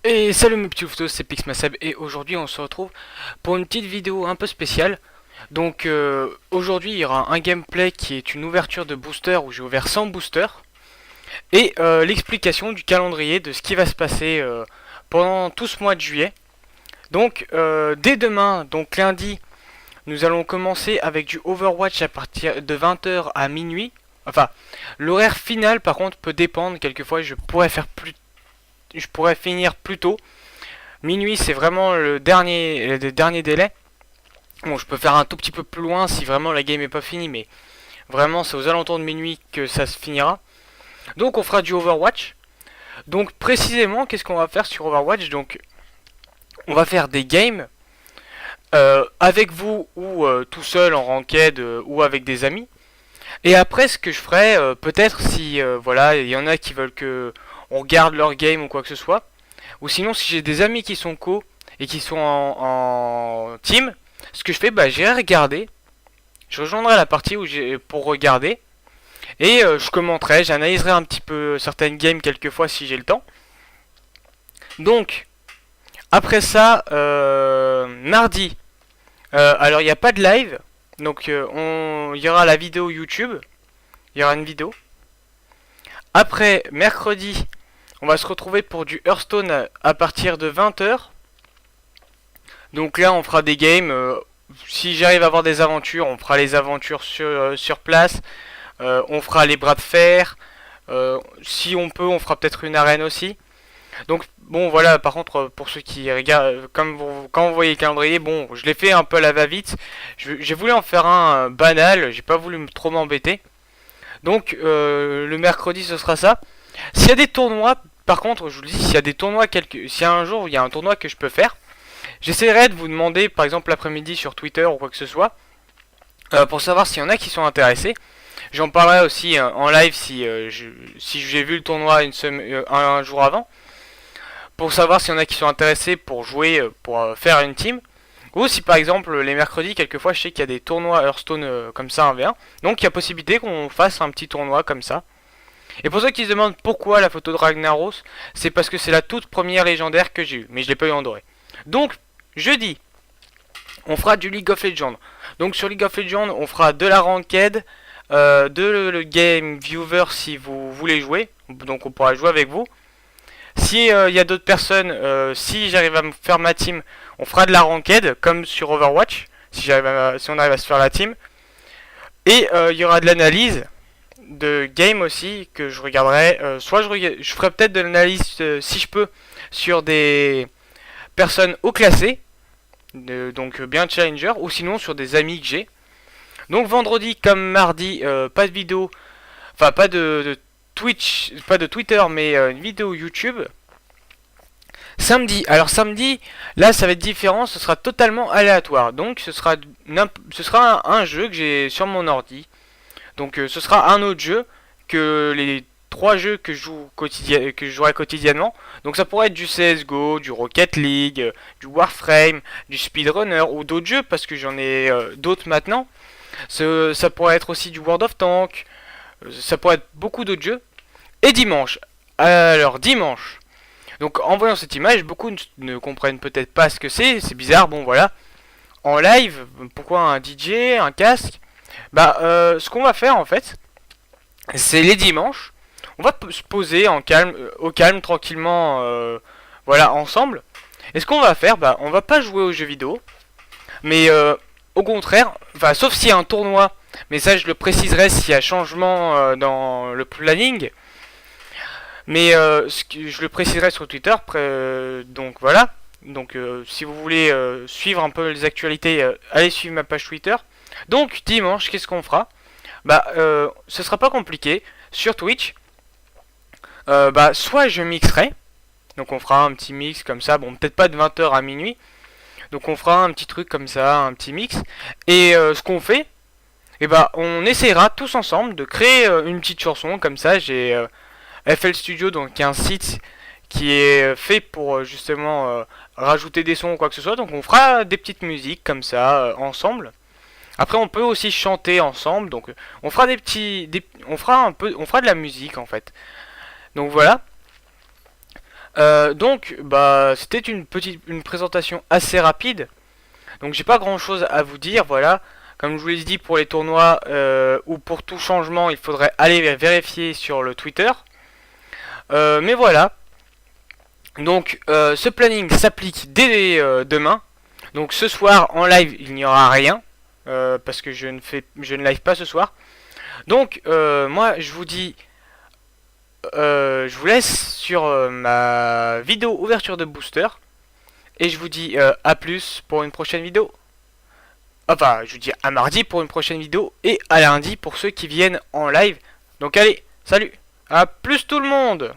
Et salut mes petits louveteaux, c'est Pixmasab et aujourd'hui on se retrouve pour une petite vidéo un peu spéciale. Donc aujourd'hui il y aura un gameplay qui est une ouverture de booster où j'ai ouvert 100 boosters et l'explication du calendrier de ce qui va se passer pendant tout ce mois de juillet. Donc dès demain, donc lundi, nous allons commencer avec du Overwatch à partir de 20 h à minuit. Enfin, l'horaire final par contre peut dépendre, quelquefois je pourrais finir plus tôt. Minuit, c'est vraiment le dernier délai. Bon, je peux faire un tout petit peu plus loin si vraiment la game est pas finie, mais vraiment, c'est aux alentours de minuit que ça se finira. Donc, on fera du Overwatch. Donc, précisément, qu'est-ce qu'on va faire sur Overwatch? Donc, on va faire des games avec vous ou tout seul en ranked ou avec des amis. Et après, ce que je ferai, peut-être si voilà, il y en a qui veulent que on regarde leur game ou quoi que ce soit. Ou sinon, si j'ai des amis qui sont co et qui sont en team, ce que je fais, bah, j'irai regarder. Je rejoindrai la partie où j'ai pour regarder. Et je commenterai, j'analyserai un petit peu certaines games quelquefois si j'ai le temps. Donc, après ça, mardi, alors il n'y a pas de live. Donc, il y aura la vidéo YouTube. Il y aura une vidéo. Après, mercredi, on va se retrouver pour du Hearthstone à partir de 20 h. Donc là, on fera des games. Si j'arrive à avoir des aventures, on fera les aventures sur place. On fera les bras de fer. Si on peut, on fera peut-être une arène aussi. Donc bon, voilà. Par contre, pour ceux qui regardent, quand vous voyez le calendrier, bon, je l'ai fait un peu à la va-vite. J'ai voulu en faire un banal. J'ai pas voulu trop m'embêter. Donc le mercredi, ce sera ça. S'il y a des tournois, par contre, je vous le dis, s'il y a des tournois, s'il y a un jour où il y a un tournoi que je peux faire, j'essaierai de vous demander, par exemple l'après-midi sur Twitter ou quoi que ce soit, pour savoir s'il y en a qui sont intéressés. J'en parlerai aussi en live si j'ai vu le tournoi un jour avant, pour savoir s'il y en a qui sont intéressés pour jouer, pour faire une team. Ou si par exemple les mercredis, quelquefois je sais qu'il y a des tournois Hearthstone comme ça 1v1, donc il y a possibilité qu'on fasse un petit tournoi comme ça. Et pour ceux qui se demandent pourquoi la photo de Ragnaros, c'est parce que c'est la toute première légendaire que j'ai eue, mais je l'ai pas eu en doré. Donc, jeudi, on fera du League of Legends. Donc sur League of Legends, on fera de la ranked, de le game viewer si vous voulez jouer, donc on pourra jouer avec vous. Si y a d'autres personnes, si j'arrive à me faire ma team, on fera de la ranked comme sur Overwatch, si on arrive à se faire la team. Et il y aura de l'analyse de game aussi que je regarderai. Soit je ferai peut-être de l'analyse si je peux sur des personnes haut classées, donc bien challenger, ou sinon sur des amis que j'ai. Donc vendredi comme mardi, pas de vidéo, enfin pas de Twitch, pas de Twitter, mais une vidéo YouTube. Samedi, alors samedi, là ça va être différent, ce sera totalement aléatoire. Donc ce sera un jeu que j'ai sur mon ordi. Donc ce sera un autre jeu que les trois jeux que je jouerai quotidiennement. Donc ça pourrait être du CSGO, du Rocket League, du Warframe, du Speedrunner ou d'autres jeux parce que j'en ai d'autres maintenant. Ça pourrait être aussi du World of Tanks, ça pourrait être beaucoup d'autres jeux. Et dimanche, alors dimanche, donc en voyant cette image, beaucoup ne comprennent peut-être pas ce que c'est bizarre, bon voilà. En live, pourquoi un DJ, un casque? Bah ce qu'on va faire en fait, c'est les dimanches, on va se poser en calme, au calme, tranquillement, voilà, ensemble. Et ce qu'on va faire, bah on va pas jouer aux jeux vidéo, mais au contraire, enfin sauf s'il y a un tournoi, mais ça je le préciserai s'il y a changement dans le planning. Mais je le préciserai sur Twitter, donc voilà. Donc si vous voulez suivre un peu les actualités, allez suivre ma page Twitter. Donc dimanche, qu'est-ce qu'on fera? Bah ce sera pas compliqué. Sur Twitch, bah soit je mixerai. Donc on fera un petit mix comme ça. Bon, peut-être pas de 20 h à minuit. Donc on fera un petit truc comme ça, un petit mix. Et ce qu'on fait, et bah on essaiera tous ensemble de créer une petite chanson comme ça. J'ai FL Studio, donc un site qui est fait pour justement rajouter des sons ou quoi que ce soit. Donc on fera des petites musiques comme ça ensemble. Après on peut aussi chanter ensemble. Donc on fera on fera de la musique en fait. Donc voilà. Donc, bah, c'était une présentation assez rapide. Donc, j'ai pas grand chose à vous dire. Voilà, comme je vous l'ai dit, pour les tournois ou pour tout changement, il faudrait aller vérifier sur le Twitter. Mais voilà. Donc, ce planning s'applique dès demain. Donc, ce soir en live, il n'y aura rien parce que je ne live pas ce soir. Donc, moi, je vous dis. Je vous laisse sur ma vidéo ouverture de booster. Et je vous dis à plus pour une prochaine vidéo. Enfin, je vous dis à mardi pour une prochaine vidéo. Et à lundi pour ceux qui viennent en live. Donc allez, salut. À plus tout le monde.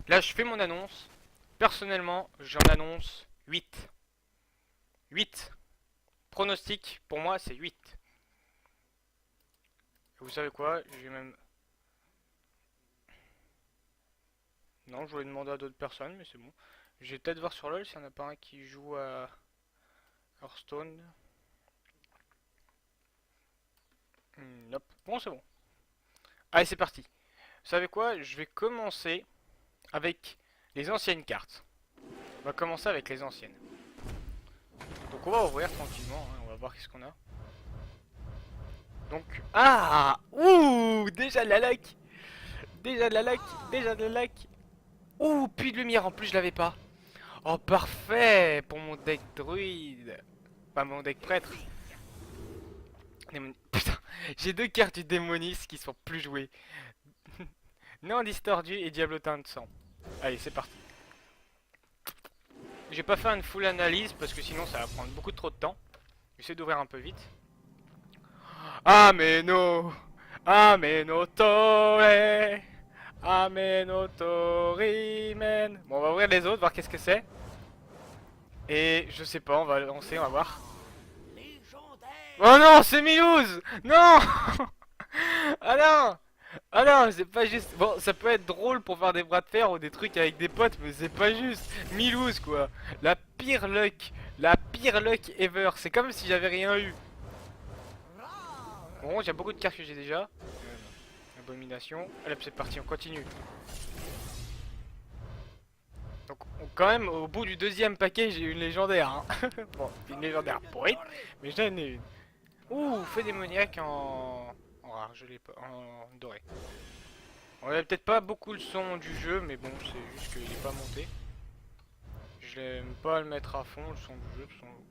Là, je fais mon annonce. Personnellement, j'en annonce 8. 8. Pronostic, pour moi, c'est 8. Vous savez quoi? Je vais même... Non, je voulais demander à d'autres personnes, mais c'est bon. Je vais peut-être voir sur LoL s'il n'y en a pas un qui joue à Hearthstone. Nope. Bon, c'est bon. Allez, c'est parti. Vous savez quoi? Je vais commencer avec les anciennes cartes. On va commencer avec les anciennes. Donc on va ouvrir tranquillement, hein, on va voir qu'est-ce qu'on a. Donc, ah, ouh, déjà de la luck. Déjà de la luck, déjà de la luck. Ouh, puits de lumière, en plus je l'avais pas. Oh, parfait pour mon deck druide. Pas mon deck prêtre. Putain, j'ai deux cartes du démonis qui sont plus jouées. Néant distordu et diablotin de sang. Allez, c'est parti. J'ai pas fait une full analyse parce que sinon ça va prendre beaucoup trop de temps. J'essaie d'ouvrir un peu vite. Ameno, Ameno Tore, Ameno Torimen. Bon, on va ouvrir les autres, voir qu'est-ce que c'est. Et je sais pas, on va lancer, on va voir. Oh non, c'est Milouz. Non. Ah non. Ah non, c'est pas juste. Bon, ça peut être drôle pour faire des bras de fer ou des trucs avec des potes, mais c'est pas juste. Milouz quoi. La pire luck. La pire luck ever. C'est comme si j'avais rien eu. Bon, j'ai beaucoup de cartes que j'ai déjà. Abomination. Allez, c'est parti, on continue. Donc, quand même, au bout du deuxième paquet, j'ai une légendaire. Hein. Bon, une légendaire pourrite, mais j'en ai une. Ouh, feu démoniaque en rare, je l'ai pas, en doré. On avait peut-être pas beaucoup le son du jeu, mais bon, c'est juste qu'il est pas monté. Je l'aime pas le mettre à fond, le son du jeu.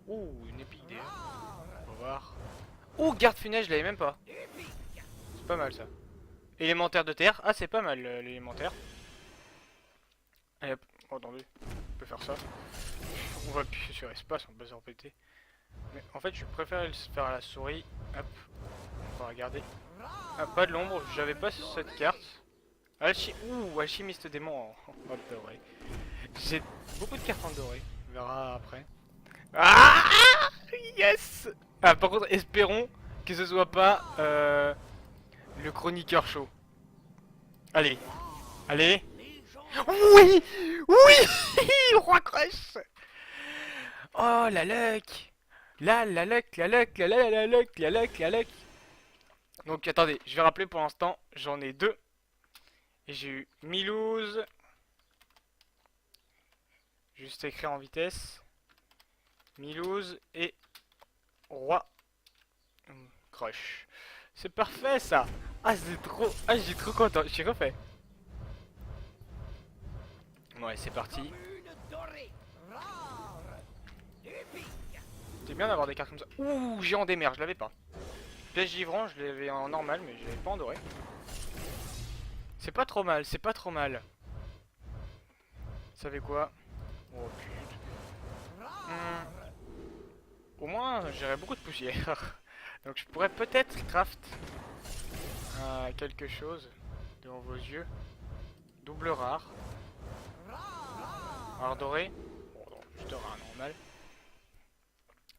Ouh, une épique DR. On va voir. Ouh, garde funeste, je l'avais même pas. C'est pas mal ça. Élémentaire de terre. Ah, c'est pas mal l'élémentaire. Allez hop. Oh, attendez. On peut faire ça. On va appuyer sur espace, on peut s'empêter. Mais en fait, je préfère le faire à la souris. Hop. On va regarder. Ah, pas de l'ombre. J'avais pas cette carte. Ouh, alchimiste démon en mode doré. J'ai beaucoup de cartes en doré. On verra après. Ah, yes. Ah, par contre, espérons que ce soit pas le chroniqueur chaud. Allez, allez. Oui, oui, roi crush. Oh la luck. La luck, la luck, la luck, la luck, la luck. Donc attendez, je vais rappeler pour l'instant, j'en ai deux. Et j'ai eu Milouz. Juste écrire en vitesse. Milouz et Roi Crush. C'est parfait ça. Ah c'est trop. Ah j'ai trop content. J'ai refait. Ouais c'est parti. C'est bien d'avoir des cartes comme ça. Ouh géant des mers, je l'avais pas. Piège givrant, je l'avais en normal mais je l'avais pas en doré. C'est pas trop mal, c'est pas trop mal. Vous savez quoi? Oh putain. Au moins j'aurais beaucoup de poussière. Donc je pourrais peut-être craft quelque chose devant vos yeux. Double rare. Rare doré. Bon non, juste rare normal.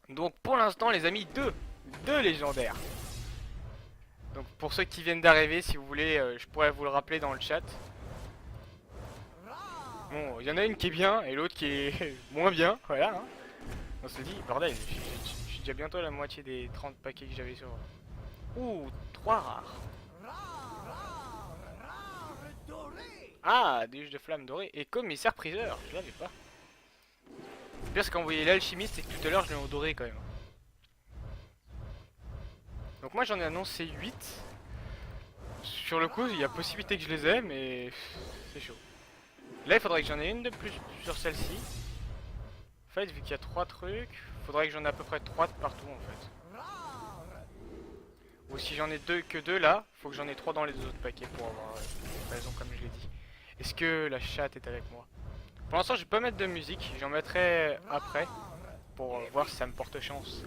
Donc pour l'instant les amis, deux légendaires. Donc pour ceux qui viennent d'arriver, si vous voulez, je pourrais vous le rappeler dans le chat. Bon, il y en a une qui est bien et l'autre qui est moins bien, voilà. Hein. On se dit, bordel, je suis déjà bientôt à la moitié des 30 paquets que j'avais sur... Ouh, 3 rares. Ah, des juges de flammes dorées. Et commissaire priseur, je l'avais pas. Le pire, c'est quand vous voyez l'alchimiste et que tout à l'heure je l'ai en doré quand même. Donc moi j'en ai annoncé 8. Sur le coup, il y a possibilité que je les ai, mais c'est chaud. Là, il faudrait que j'en ai une de plus sur celle-ci. En fait, vu qu'il y a 3 trucs, faudrait que j'en ai à peu près 3 de partout en fait. Ou si j'en ai que deux là, faut que j'en ai 3 dans les autres paquets pour avoir raison comme je l'ai dit. Est-ce que la chatte est avec moi? Pour l'instant, je vais pas mettre de musique, j'en mettrai après pour voir si ça me porte chance.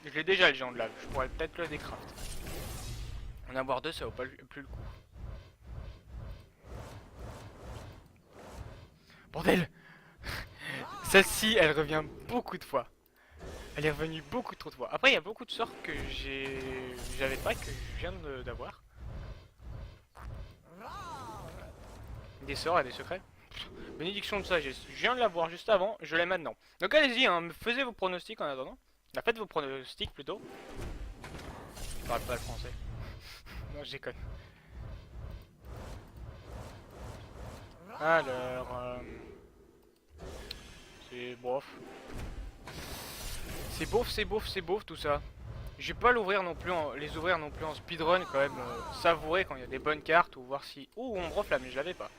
Je l'ai déjà le géant de lave, je pourrais peut-être le décraft. En avoir deux, ça vaut pas plus le coup. Bordel! Celle-ci, elle revient beaucoup de fois. Elle est revenue beaucoup trop de fois. Après, il y a beaucoup de sorts que j'avais pas, que je viens d'avoir. Des sorts et des secrets. Bénédiction de sagesse. Je viens de l'avoir juste avant, je l'ai maintenant. Donc allez-y, hein, faisez vos pronostics en attendant. Faites vos pronostics plutôt. Je parle pas le français. Non, je déconne. Alors... c'est bof. C'est beauf tout ça. Je vais pas l'ouvrir non plus les ouvrir non plus en speedrun quand même. Savourer quand il y a des bonnes cartes ou voir si... Oh, on me reflamme, mais je l'avais pas.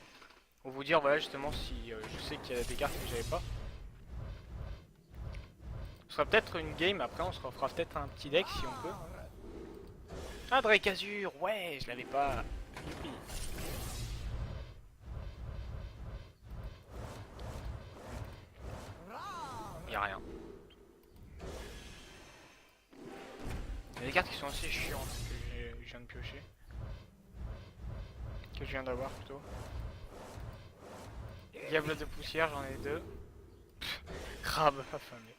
Ou vous dire voilà justement si je sais qu'il y a des cartes que j'avais pas. Ce sera peut-être une game, après on se refera peut-être un petit deck si on peut. Ah, Drake Azur, ouais, je l'avais pas. Youpi. Y'a rien. Il y a des cartes qui sont assez chiantes que je viens de piocher. Que je viens d'avoir plutôt. Diable de poussière, j'en ai deux. Crabe affamé.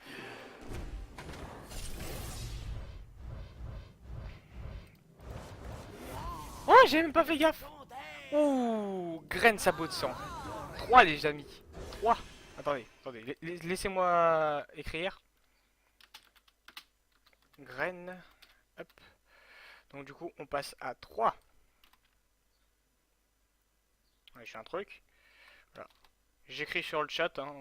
Oh, j'ai même pas fait gaffe. Ouh, graine sabot de sang. 3 les amis. 3. Attendez, laissez-moi écrire. Graine. Hop. Donc du coup, on passe à 3. Ouais, j'ai un truc. Voilà. J'écris sur le chat. Hein.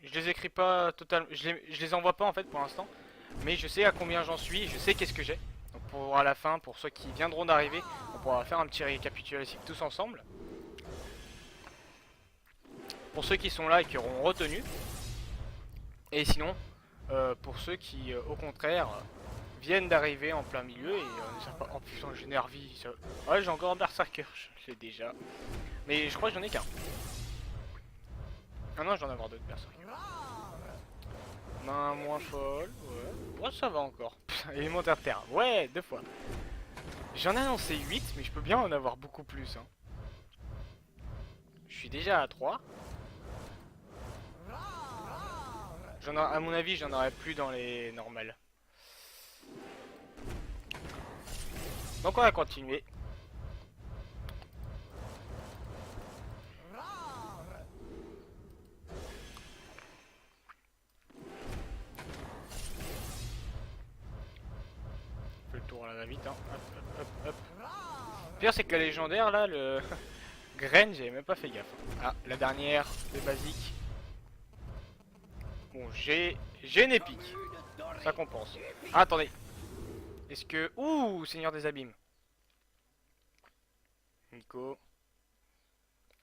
Je les écris pas totalement. Je les envoie pas en fait pour l'instant. Mais je sais à combien j'en suis. Je sais qu'est-ce que j'ai. Donc pour à la fin, pour ceux qui viendront d'arriver, on pourra faire un petit récapitulatif tous ensemble. Pour ceux qui sont là et qui auront retenu. Et sinon, pour ceux qui, au contraire, viennent d'arriver en plein milieu et ne savent pas. Oh putain, j'ai Nervi. Ça... Ouais, j'ai encore un Berserker, je l'ai déjà. Mais je crois que j'en ai qu'un. Ah non, j'en ai avoir deux de Berserker. Main moins folle, ouais. Ouais, ça va encore. Élémentaire de terre, ouais, 2 fois. J'en ai annoncé 8, mais je peux bien en avoir beaucoup plus. Hein. Je suis déjà à 3. À mon avis, j'en aurai plus dans les normales. Donc on va continuer. On fait le tour là, va vite. Hein. Hop. Le pire, c'est que la légendaire, là, le... Graine, j'avais même pas fait gaffe. Ah, la dernière, les basiques. Bon, j'ai une épique. Ça compense. Ah, attendez. Est-ce que... Ouh, Seigneur des Abîmes. Nico.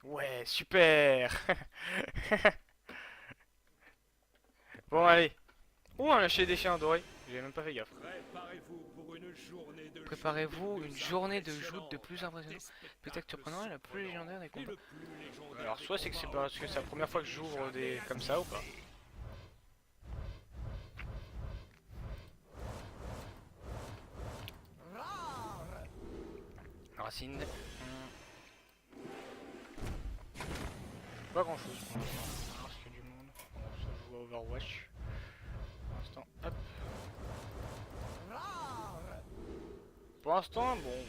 Ouais, super. Bon, allez. Ouh, un lâcher des chiens dorés. J'ai même pas fait gaffe. Préparez-vous une journée de joute de plus impressionnant. Spectacle surprenant et la plus légendaire des combats. Alors, soit c'est que c'est parce que c'est la première fois que j'ouvre des comme ça ou pas. Racine. Pas grand chose pour l'instant. Parce qu'il y a du monde. Bon, ça joue à Overwatch. Pour l'instant, hop. Pour l'instant, bon.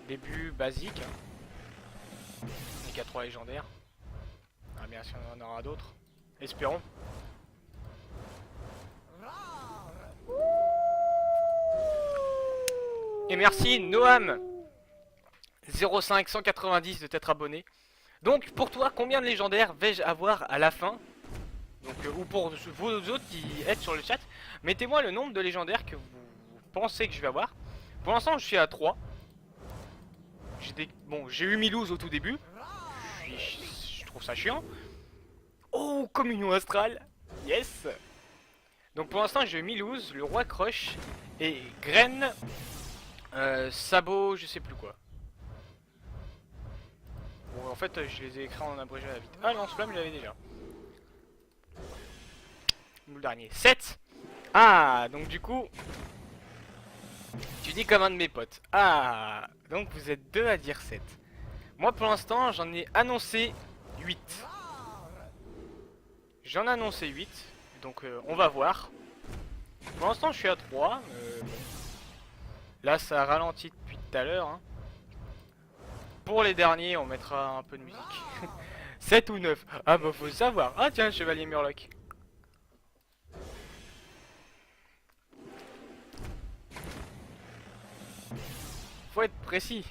Début basique. Hein. Les K3 légendaires. Ah, bien sûr, on en aura d'autres. Espérons. Et merci Noam 05 190 de t'être abonné. Donc pour toi, combien de légendaires vais-je avoir à la fin? Donc ou pour vous autres qui êtes sur le chat, mettez-moi le nombre de légendaires que vous pensez que je vais avoir. Pour l'instant, je suis à 3. Bon, j'ai eu Milouz au tout début. Je trouve ça chiant. Oh, communion astrale. Yes. Donc pour l'instant, j'ai eu Milouz, le roi Crush et Graine, Sabot, je sais plus quoi. Bon, en fait, je les ai écrits en abrégé à la vite. Ah, lance-flamme, je l'avais déjà. Le dernier. 7. Ah, donc du coup, tu dis comme un de mes potes. Ah, donc vous êtes deux à dire 7. Moi, pour l'instant, j'en ai annoncé 8. J'en ai annoncé 8. Donc, on va voir. Pour l'instant, je suis à 3. Bon. Là, ça ralentit depuis tout à l'heure. Hein. Pour les derniers, on mettra un peu de musique. 7 ou 9. Ah, bah, faut savoir. Ah, tiens, chevalier Murloc. Faut être précis.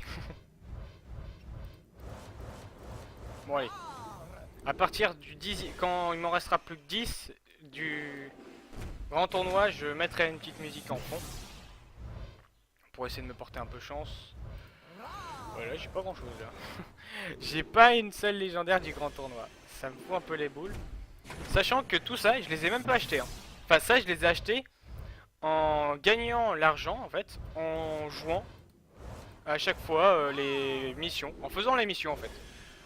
Bon, allez. À partir du 10, quand il m'en restera plus que 10 du grand tournoi, je mettrai une petite musique en fond. Pour essayer de me porter un peu chance. Voilà, j'ai pas grand chose là. J'ai pas une seule légendaire du grand tournoi. Ça me fout un peu les boules. Sachant que tout ça, je les ai même pas achetés. Hein. Enfin, ça, je les ai achetés en gagnant l'argent en fait. En jouant à chaque fois les missions. En faisant les missions en fait.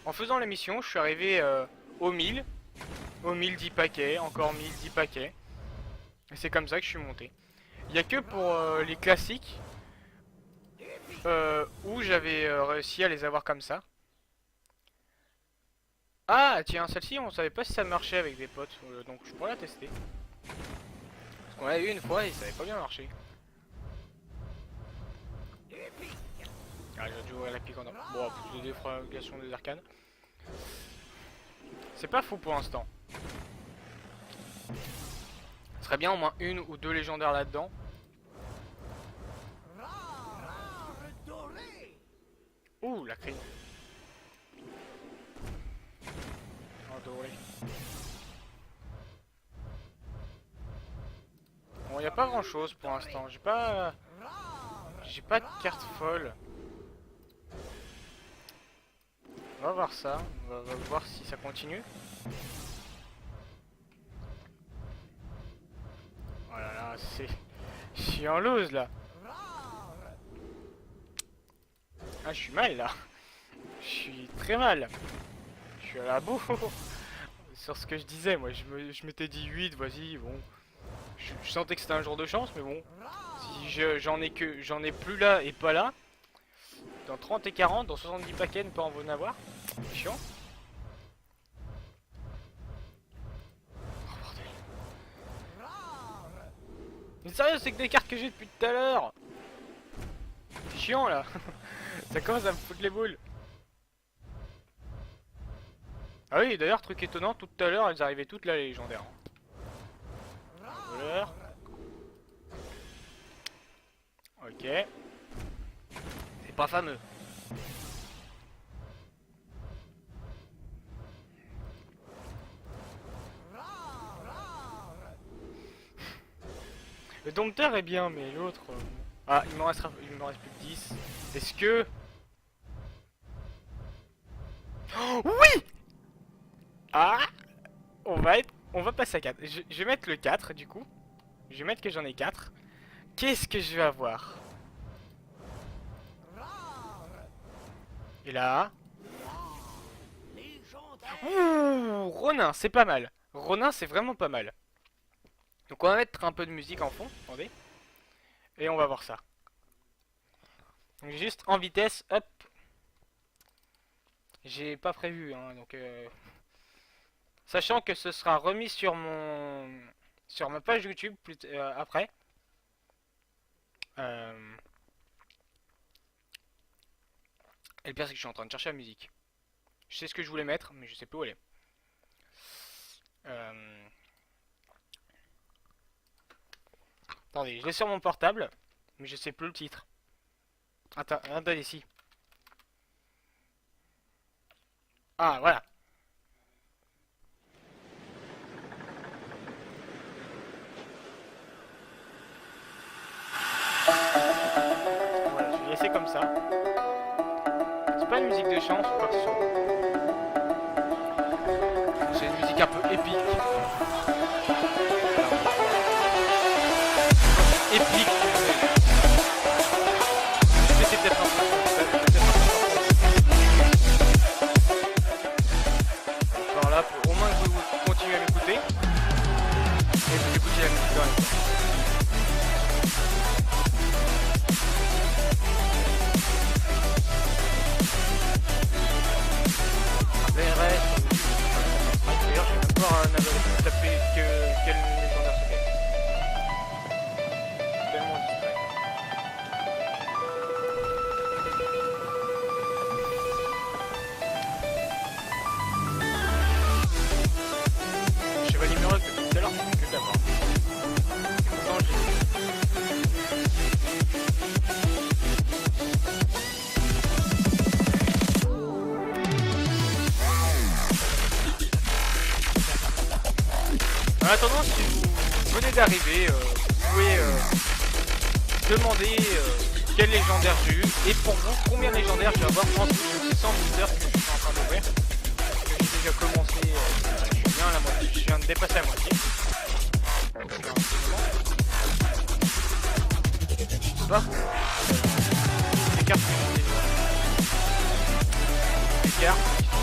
En faisant les missions, je suis arrivé au 1000. Au 1000 10 paquets, encore 1000 10 paquets. Et c'est comme ça que je suis monté. Il y a que pour les classiques où j'avais réussi à les avoir comme ça. Ah tiens, celle-ci on savait pas si ça marchait avec des potes, donc je pourrais la tester. Parce qu'on l'a eu une fois et ça avait pas bien marché. Ah, j'ai dû ouvrir la pique en or. Bon, plus de défragation des arcanes. C'est pas fou pour l'instant. Ce serait bien au moins une ou deux légendaires là-dedans. Ouh, la crine. Oh, doré. Bon, y a pas grand chose pour l'instant. J'ai pas de carte folle. On va voir ça. On va voir si ça continue. Oh là là, c'est... Je suis en lose là. Ah, je suis mal là. Je suis très mal. Je suis à la boue. Sur ce que je disais, moi je m'étais dit 8, vas-y, bon. Je sentais que c'était un jour de chance, mais bon. Si j'en ai plus là et pas là. Dans 30 et 40, dans 70 paquets, ne pas en avoir. C'est chiant. Oh bordel. Mais sérieux, c'est que des cartes que j'ai depuis tout à l'heure. C'est chiant là. Ça commence à me foutre les boules. Ah oui, d'ailleurs, truc étonnant, tout à l'heure, elles arrivaient toutes là, les légendaires. Un voleur. Ok. C'est pas fameux. Le dompteur est bien, mais l'autre... Ah, il me reste plus que 10. Est-ce que... Oh, oui. Ah, on va passer à 4. Je vais mettre le 4, du coup. Je vais mettre que j'en ai 4. Qu'est-ce que je vais avoir? Et là... Ouh, Ronin, c'est pas mal. Ronin, c'est vraiment pas mal. Donc on va mettre un peu de musique en fond, attendez. Et on va voir ça. Donc juste en vitesse, hop. J'ai pas prévu, hein, donc... Sachant que ce sera remis sur sur ma page YouTube après. Et le pire c'est que je suis en train de chercher la musique. Je sais ce que je voulais mettre, mais je sais plus où elle est. Attendez, je l'ai sur mon portable, mais je sais plus le titre. Attends, attendez ici. Ah, voilà. Voilà, je vais laisser comme ça. C'est pas une musique de chance ou quoi que ce soit. C'est une musique un peu épique. Épique. Mais c'est peut-être un peu. Alors là, pour au moins que vous continuez à m'écouter. Et vous écoutez la musique quand même. VRS. D'ailleurs, je vais même pas taper quel légendaire c'était. Tellement distrait. Chevalier Murloc depuis tout à l'heure, c'est que d'avoir. Pourtant, j'ai. En attendant, si vous venez d'arriver, vous pouvez demander quel légendaire j'ai eu et pour vous combien de légendaires je vais avoir en tout de 100 boosters que je suis en train d'ouvrir. J'ai déjà commencé, je suis bien à la moitié, je viens de dépasser la moitié. Bah, les cartes qui sont des cartes qui sont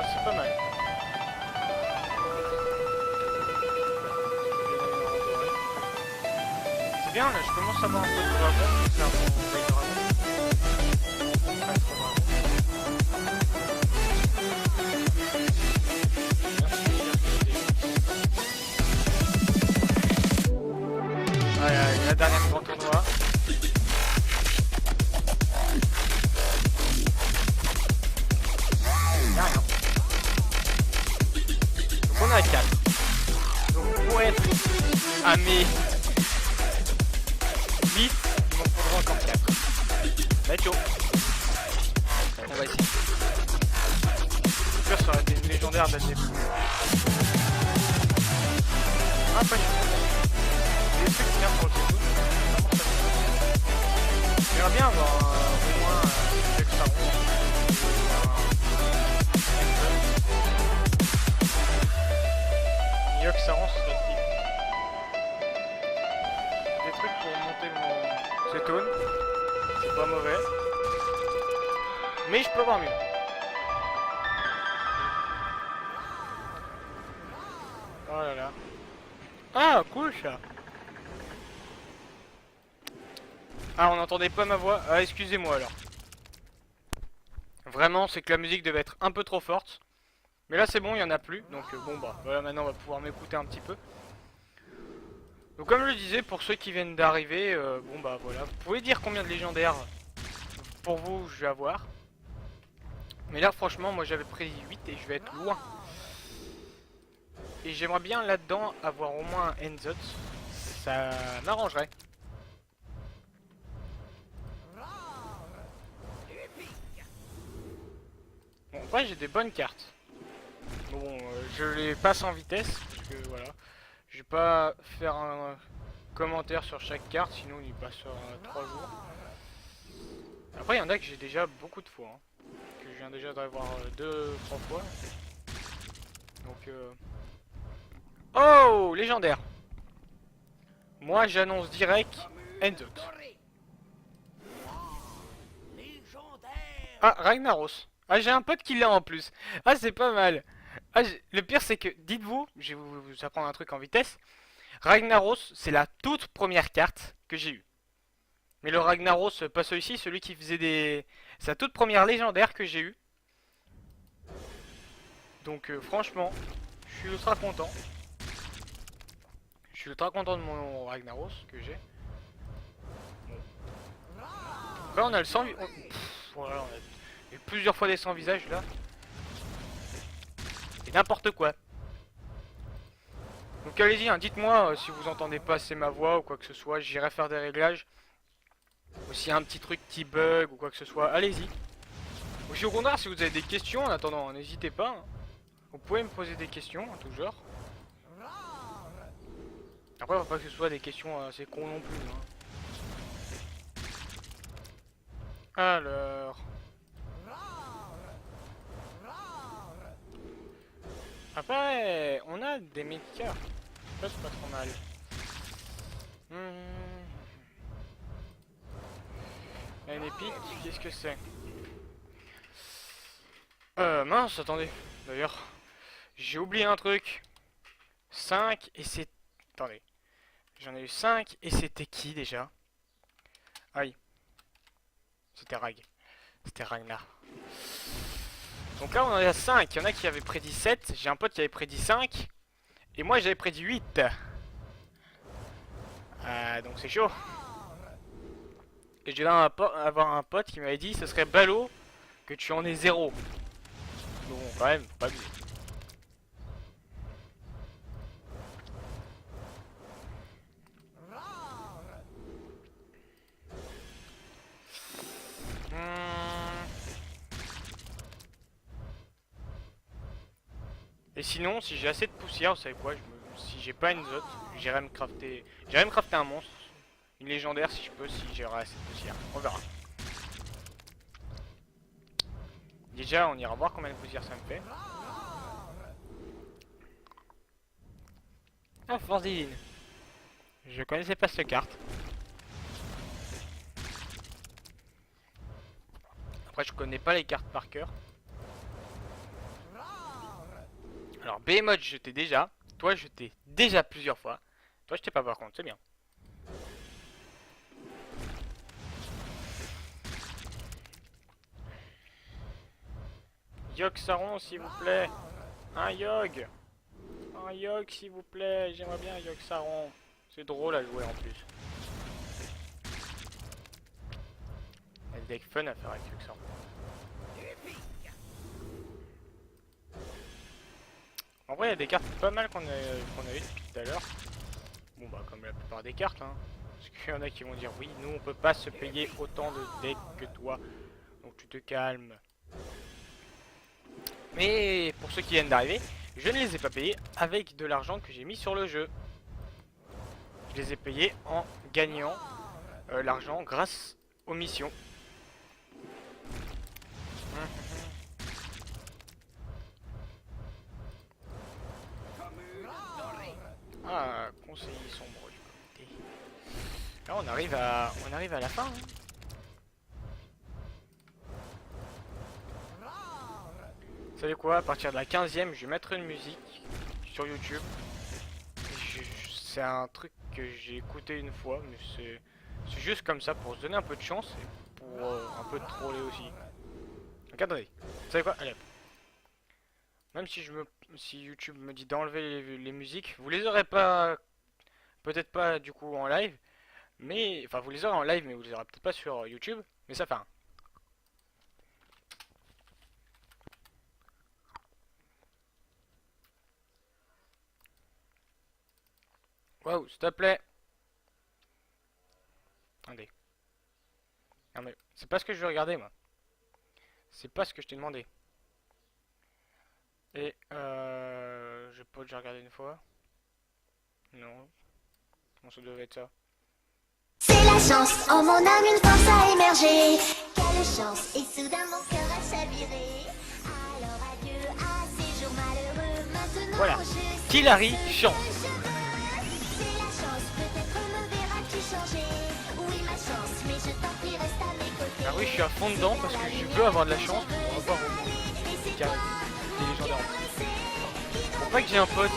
c'est pas mal. C'est bien là, je commence à avoir un peu de dragon. C'est un bon dragon. La dernière grand tournoi. Y'a rien. Donc on a 4. Donc pour être à mes 8, il m'en faudra encore 4. Ça va être chaud. On va essayer. J'espère que ça aurait été une légendaire dès le début. Ah, pas chaud. C'est des trucs bien pour le Setoun. J'aimerais bien avoir au moins un extra rond. Yox Saran, ce serait cool. Des trucs pour monter mon Setoun. C'est pas mauvais. Mais je peux avoir mieux. Oh là là. Ah, cool ça. Ah, on n'entendait pas ma voix. Ah, excusez-moi alors. Vraiment, c'est que la musique devait être un peu trop forte. Mais là, c'est bon, il n'y en a plus. Donc, bon, bah, voilà, maintenant, on va pouvoir m'écouter un petit peu. Donc, comme je le disais, pour ceux qui viennent d'arriver, bon, bah, voilà. Vous pouvez dire combien de légendaires pour vous je vais avoir. Mais là, franchement, moi, j'avais pris 8 et je vais être loin. Et j'aimerais bien, là-dedans, avoir au moins un Enzot. Ça m'arrangerait. Bon, après j'ai des bonnes cartes. Bon, je les passe en vitesse, parce que voilà. Je vais pas faire un commentaire sur chaque carte, sinon il passe sur 3 jours. Après il y en a que j'ai déjà beaucoup de fois. Hein, que je viens déjà d'avoir 2-3 fois. Donc oh, légendaire. Moi j'annonce direct Enzot. Ah, Ragnaros. Ah, j'ai un pote qui l'a en plus. Ah, c'est pas mal. Ah, le pire, c'est que, dites-vous, je vais vous apprendre un truc en vitesse. Ragnaros, c'est la toute première carte que j'ai eue. Mais le Ragnaros, pas celui-ci, celui qui faisait des... C'est la toute première légendaire que j'ai eue. Donc, franchement, je suis ultra content. Je suis ultra content de mon Ragnaros que j'ai. Bon. Après, on a le sang... Voilà, on a... Il y a plusieurs fois des sans visage là. Et C'est n'importe quoi. Donc allez-y, hein, dites-moi si vous entendez pas assez ma voix ou quoi que ce soit. J'irai faire des réglages. Ou s'il y a un petit truc qui bug ou quoi que ce soit, allez-y. Au secondaire, si vous avez des questions en attendant, n'hésitez pas. Hein. Vous pouvez me poser des questions, en tout genre. Après, faut pas que ce soit des questions assez cons non plus. Hein. Alors... Après, on a des médicaments. Ça, c'est pas trop mal. Une épique, qu'est-ce que c'est? Mince, attendez. D'ailleurs, j'ai oublié un truc. 5 et c'est... Attendez. J'en ai eu 5 et c'était qui déjà? Aïe. C'était Rag. C'était Ragnar. Donc là on en est à 5. Il y en a qui avaient prédit 7. J'ai un pote qui avait prédit 5. Et moi j'avais prédit 8. Donc c'est chaud. Et j'ai là avoir un pote qui m'avait dit ce serait ballot que tu en aies 0. Bon quand même, faut pas abuser. Et sinon, si j'ai assez de poussière, vous savez quoi, si j'ai pas une zone, j'irai me crafter un monstre, une légendaire si je peux, si j'aurai assez de poussière. On verra. Déjà, on ira voir combien de poussière ça me fait. Ah, Force Divine. Je connaissais pas cette carte. Après, je connais pas les cartes par cœur. Alors, Behemoth, je t'ai déjà. Toi, je t'ai déjà plusieurs fois. Toi, je t'ai pas par contre, c'est bien. Yogg Saron, s'il vous plaît. Un Yogg. Un Yogg, s'il vous plaît. J'aimerais bien un Yogg Saron. C'est drôle à jouer en plus. Il y a des decks fun à faire avec Yogg Saron. En vrai, il y a des cartes pas mal qu'on a eu depuis tout à l'heure. Bon, bah, comme la plupart des cartes, hein. Parce qu'il y en a qui vont dire oui, nous on peut pas se payer autant de decks que toi. Donc tu te calmes. Mais pour ceux qui viennent d'arriver, je ne les ai pas payés avec de l'argent que j'ai mis sur le jeu. Je les ai payés en gagnant l'argent grâce aux missions. Ah, conseiller sombre du comité. Là on arrive à la fin. Hein. Vous savez quoi, à partir de la 15e, je vais mettre une musique sur YouTube. C'est un truc que j'ai écouté une fois, mais c'est juste comme ça pour se donner un peu de chance et pour un peu troller aussi. Donc attendez, vous savez quoi, allez hop. Même si YouTube me dit d'enlever les musiques, vous les aurez pas, peut-être pas du coup en live, mais enfin vous les aurez en live, mais vous les aurez peut-être pas sur YouTube, mais ça fait un. Waouh, s'il te plaît. Attendez. Non mais c'est pas ce que je veux regarder moi. C'est pas ce que je t'ai demandé. Et je peux déjà regarder une fois. Non. Bon, ça devait être ça. C'est la chance, oh mon âme, une force a émergé. Quelle chance, et soudain mon cœur a chaviré. Alors adieu à ces jours malheureux, maintenant voilà. Killary chante. C'est la chance, peut-être me verras-tu changer. Oui ma chance, mais je t'en prie reste à mes côtés. Ah oui, je suis à fond dedans parce que je veux avoir de la chance pour avoir des légendaires. Pour pas que j'ai un pote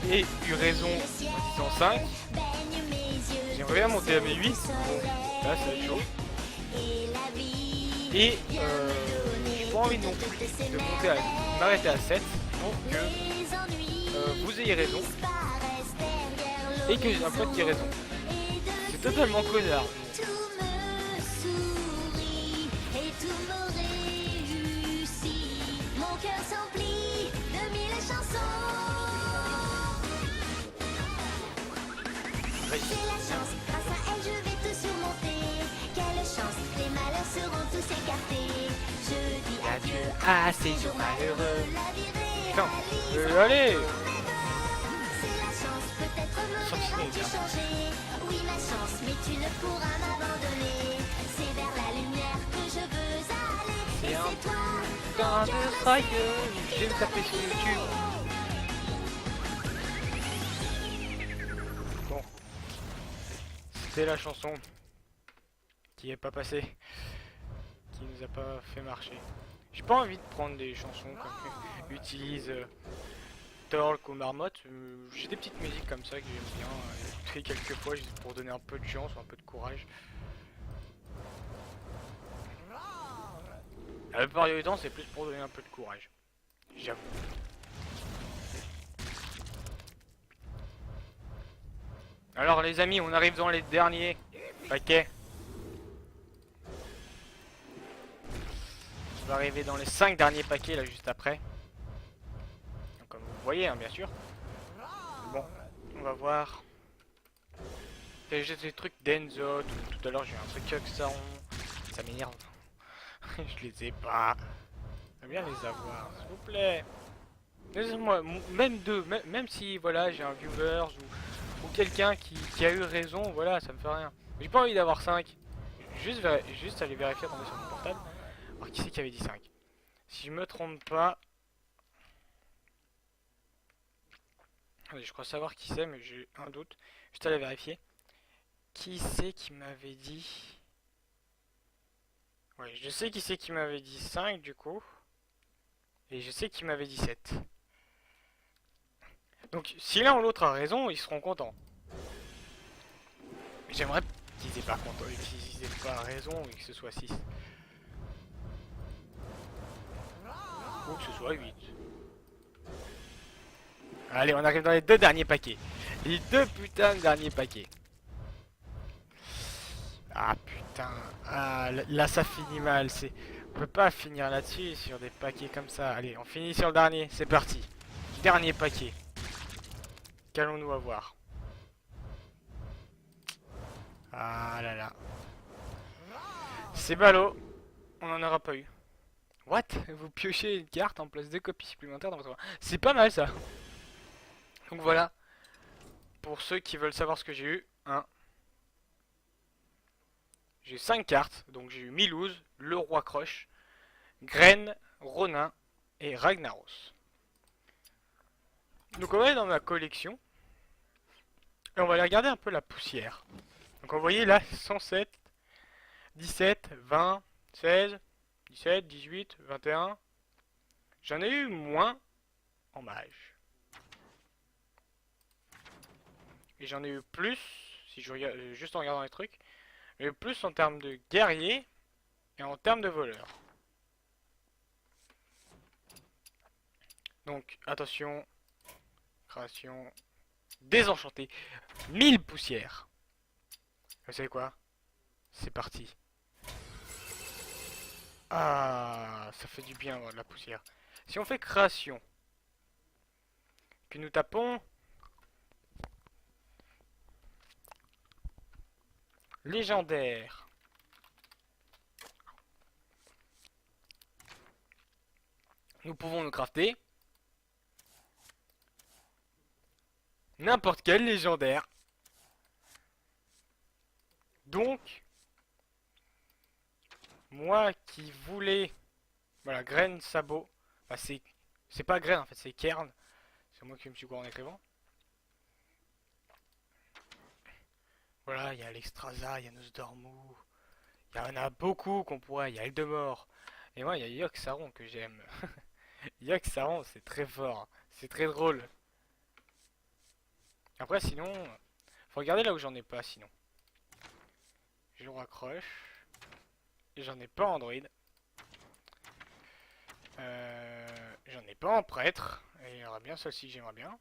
qui ait eu raison en 5. J'aimerais bien monter à mes 8. Bon, là ça va être chaud. Et j'ai pas envie non plus de monter à m'arrêter à 7 pour que vous ayez raison et que j'ai un pote qui ait raison. C'est totalement connard. Tout me sourit et tout me réussit. Mon cœur à ces jours malheureux. La virée, Putain, analyse, allez. c'est la chance, peut-être me Sentinelle, verras-tu bien. changer. Oui, ma chance, mais tu ne pourras m'abandonner. C'est vers la lumière que je veux aller. C'est Et un c'est toi, putain de strike. Je vais me taper sur YouTube. Bon, c'était la chanson qui est pas passée, qui nous a pas fait marcher. J'ai pas envie de prendre des chansons comme utilise Talk ou Marmotte. J'ai des petites musiques comme ça que j'aime bien écouter quelques fois juste pour donner un peu de chance ou un peu de courage. La plupart du temps, c'est plus pour donner un peu de courage. J'avoue. Alors les amis, on arrive dans les derniers paquets. On va arriver dans les 5 derniers paquets là juste après. Donc, comme vous voyez, hein, bien sûr. Bon, on va voir. J'ai des trucs d'Enzo. Tout à l'heure j'ai eu un truc avec ça m'énerve. Je les ai pas. J'aime bien les avoir, s'il vous plaît. Laissez-moi, même deux, même si voilà j'ai un viewers ou quelqu'un qui a eu raison, voilà, ça me fait rien. J'ai pas envie d'avoir 5. Juste aller vérifier attendez, sur mon portable. Alors qui c'est qui avait dit 5? Si je me trompe pas. Attendez, je crois savoir qui c'est, mais j'ai un doute. Juste aller vérifier. Qui c'est qui m'avait dit. Ouais, je sais qui c'est qui m'avait dit 5 du coup. Et je sais qui m'avait dit 7. Donc si l'un ou l'autre a raison, ils seront contents. Mais j'aimerais qu'ils aient pas content, qu'ils aient pas raison et que ce soit 6. Ou que ce soit 8. Allez, on arrive dans les deux derniers paquets. Les deux putains de derniers paquets. Ah putain. Ah, là ça finit mal. On peut pas finir là-dessus sur des paquets comme ça. Allez, on finit sur le dernier. C'est parti. Dernier paquet. Qu'allons-nous avoir? Ah là là. C'est ballot. On n'en aura pas eu. What? Vous piochez une carte en place de copies supplémentaires dans votre... C'est pas mal ça. Donc voilà. Pour ceux qui veulent savoir ce que j'ai eu. J'ai 5 cartes. Donc j'ai eu Milouz, le roi Croche, Graine, Ronin et Ragnaros. Donc on va aller dans ma collection. Et on va aller regarder un peu la poussière. Donc vous voyez là 107, 17, 20, 16, 17, 18, 21. J'en ai eu moins en mage. Et j'en ai eu plus, si je regarde juste en regardant les trucs, j'en ai eu plus en termes de guerrier et en termes de voleur. Donc attention, création, désenchanté, 1000 poussières. Vous savez quoi? C'est parti. Ah, ça fait du bien avoir de la poussière. Si on fait création, puis nous tapons légendaire. Nous pouvons nous crafter n'importe quel légendaire. Donc, moi qui voulais... Voilà, graine, sabot. Enfin, c'est pas graine en fait, c'est cairn. C'est moi qui me suis quoi en écrivant. Voilà, il y a l'Extrasa, il y a Nosdormu. Il y en a beaucoup qu'on pourrait. Il y a Eldemort. Et moi, il y a Yogg Saron que j'aime. Yogg Saron, c'est très fort. C'est très drôle. Après, sinon, faut regarder là où j'en ai pas sinon. Je le raccroche. Et j'en ai pas en druide. J'en ai pas en prêtre. Et il y aura bien celle-ci que j'aimerais bien.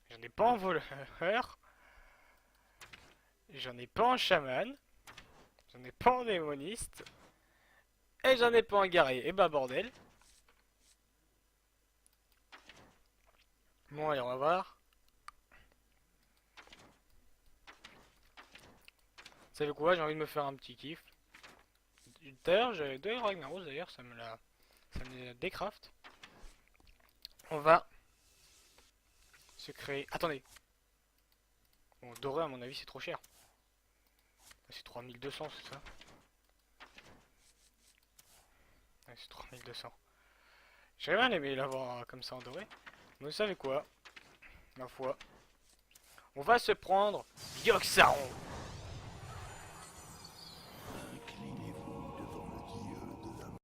J'en ai pas en voleur. J'en ai pas en chaman. J'en ai pas en démoniste. Et j'en ai pas en guerrier. Et bah bordel. Bon allez on va voir. Vous savez quoi, j'ai envie de me faire un petit kiff. D'ailleurs j'avais deux Ragnaros d'ailleurs, Ça me décraft. On va se créer... Attendez. Bon, doré à mon avis c'est trop cher. C'est 3200 c'est ça? Ouais, c'est 3200. J'aurais bien aimé l'avoir comme ça en doré. Mais vous savez quoi? Ma foi. On va se prendre Yogg-Saron.